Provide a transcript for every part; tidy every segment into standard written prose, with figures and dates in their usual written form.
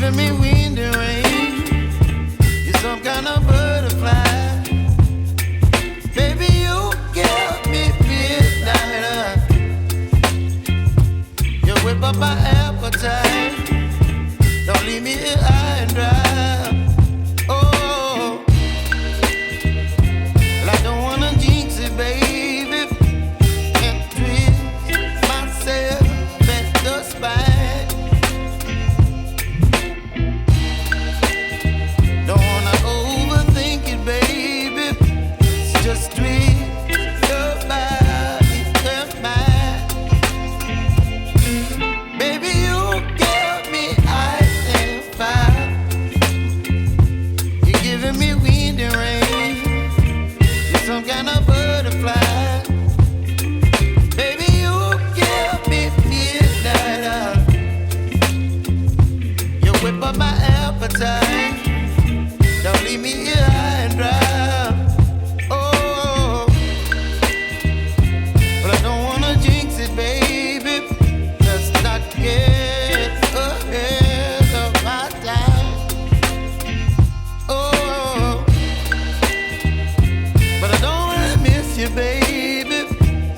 giving me wind and rain. You're some kind of butterfly. Baby, you give me midnight. You whip up my appetite. Don't leave me here high and dry. Oh, well, I don't wanna jinx it, baby. Can't twist myself at the spine. Don't wanna overthink it, baby. It's just twist your body and mine. Baby, you give me ice and fire. You're giving me wind and rain. You're some kind of butterfly. Baby, you give me midnight. You whip up my appetite. Don't leave me here high and dry. Oh, but I don't wanna jinx it, baby. Let's not get ahead of my time. Oh, but I don't wanna miss you, baby.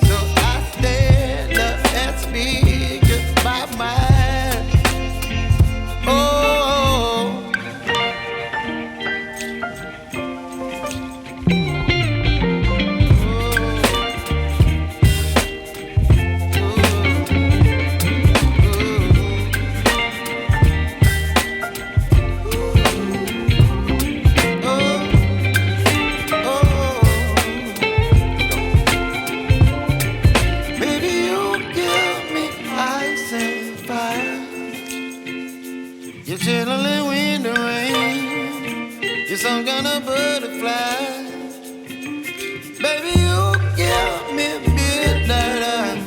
So I stand up and speak my mind. Oh. Baby, you give me ice and fire. You're chilling wind and rain. You're some kind of butterfly. Baby, you give me midnight.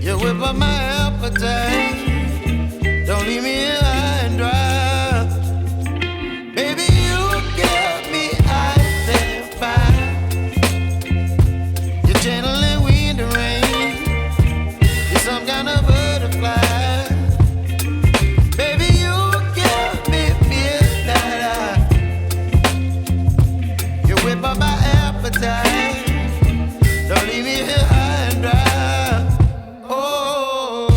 You whip up my appetite. Don't leave me here high and dry. Baby, you give me ice and fire. You're channeling wind and rain. You're some kind of butterfly. Baby, you give me midnight. You whip up my appetite. Don't leave me here high and dry. Oh.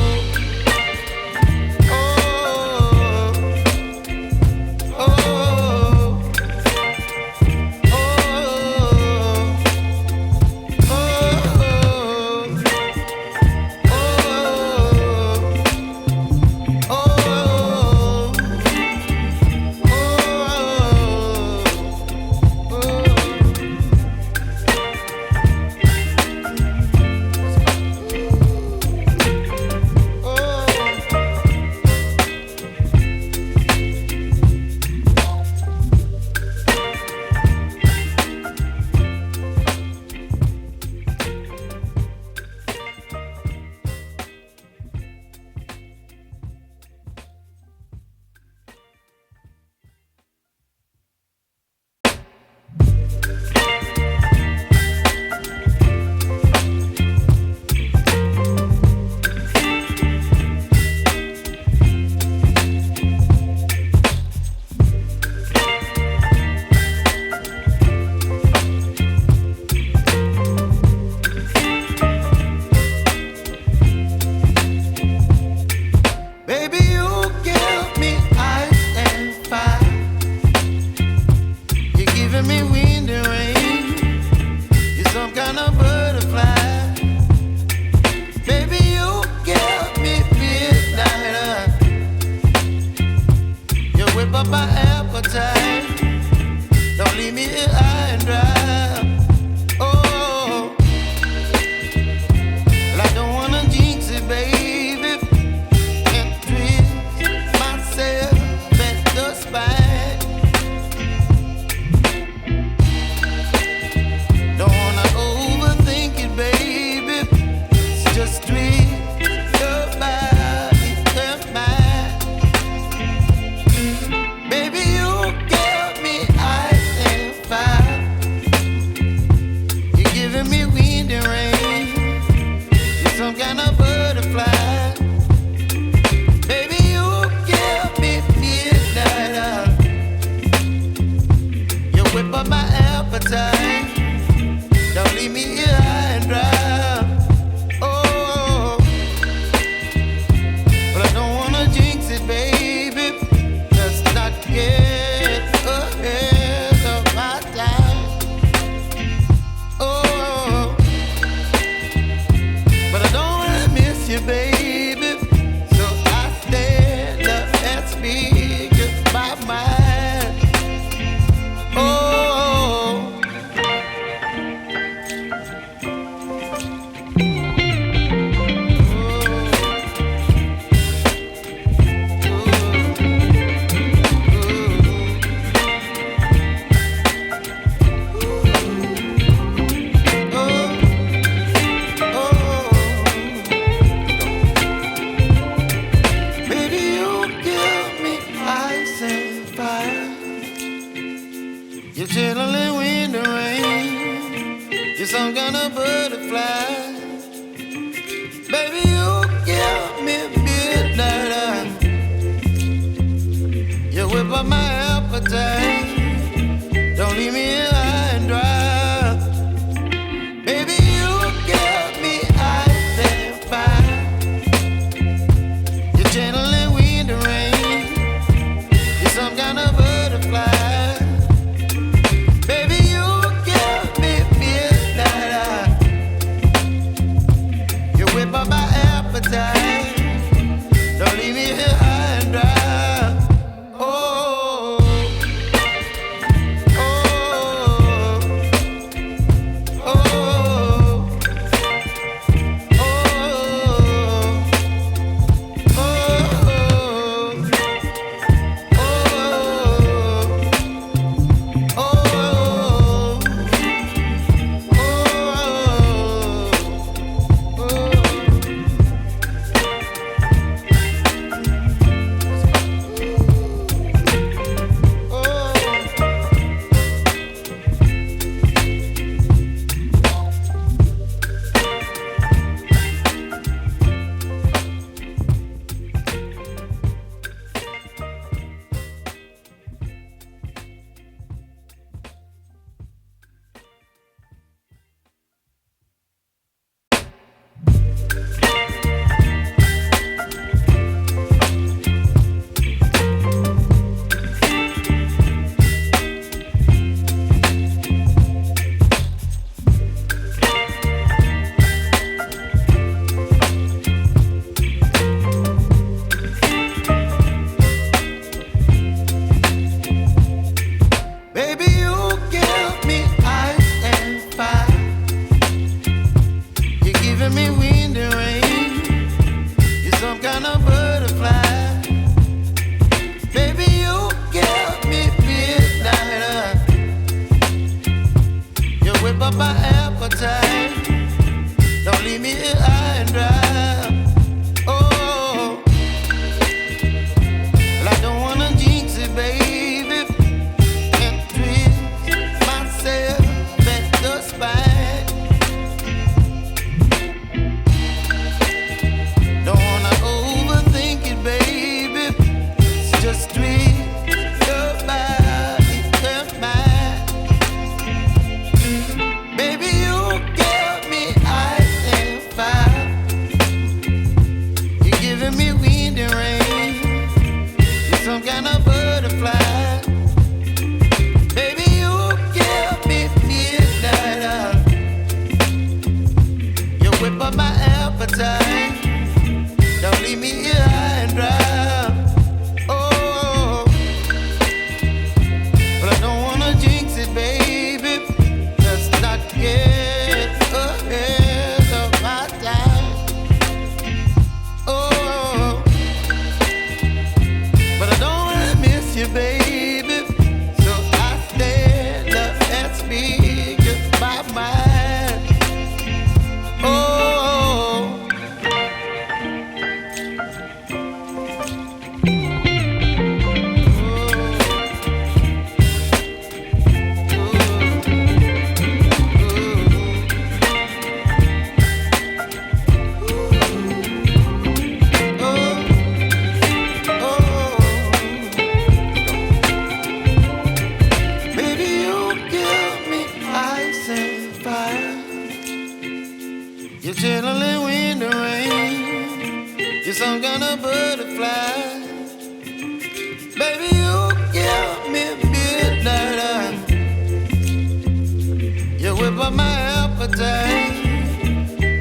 up my appetite.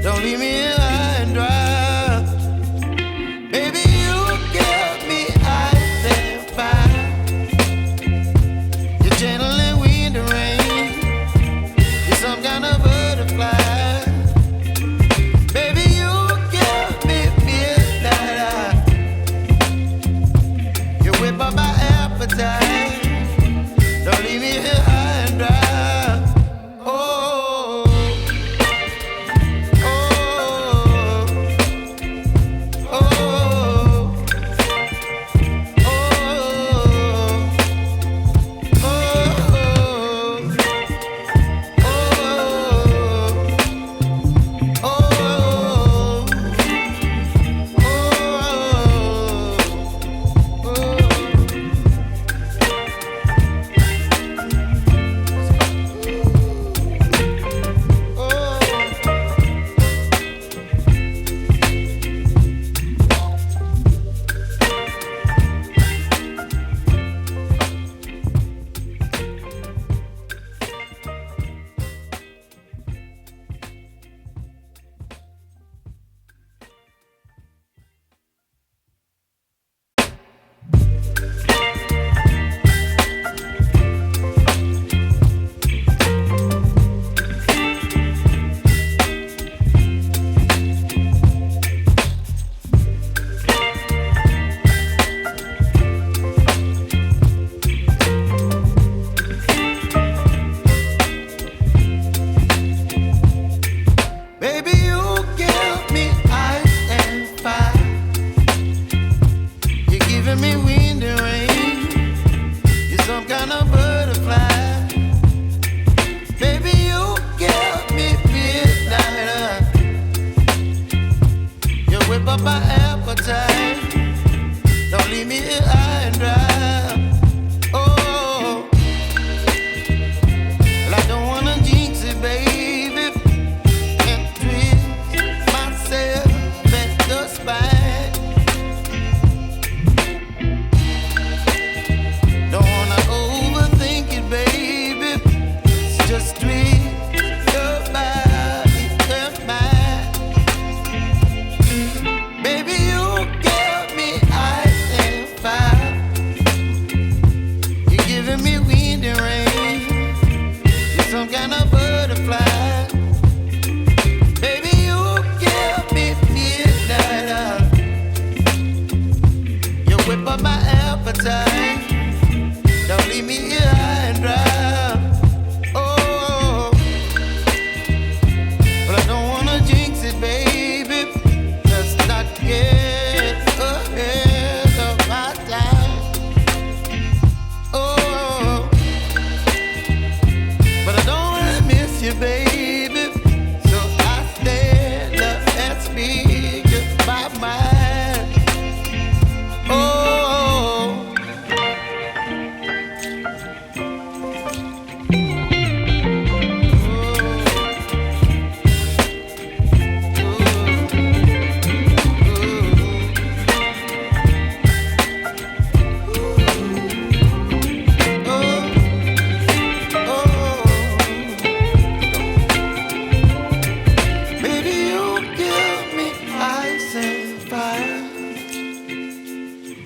Don't leave me here high and dry. Baby, you give me ice and fire. You're channeling wind and rain. You're some kind of butterfly. Baby, you give me midnight. You whip up my appetite. Don't leave me here high and dry.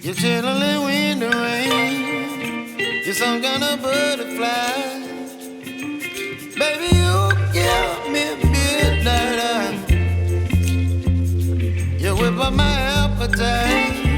You're chilling wind and rain. You're some kind of butterfly. Baby, you give me midnight. You whip up my appetite.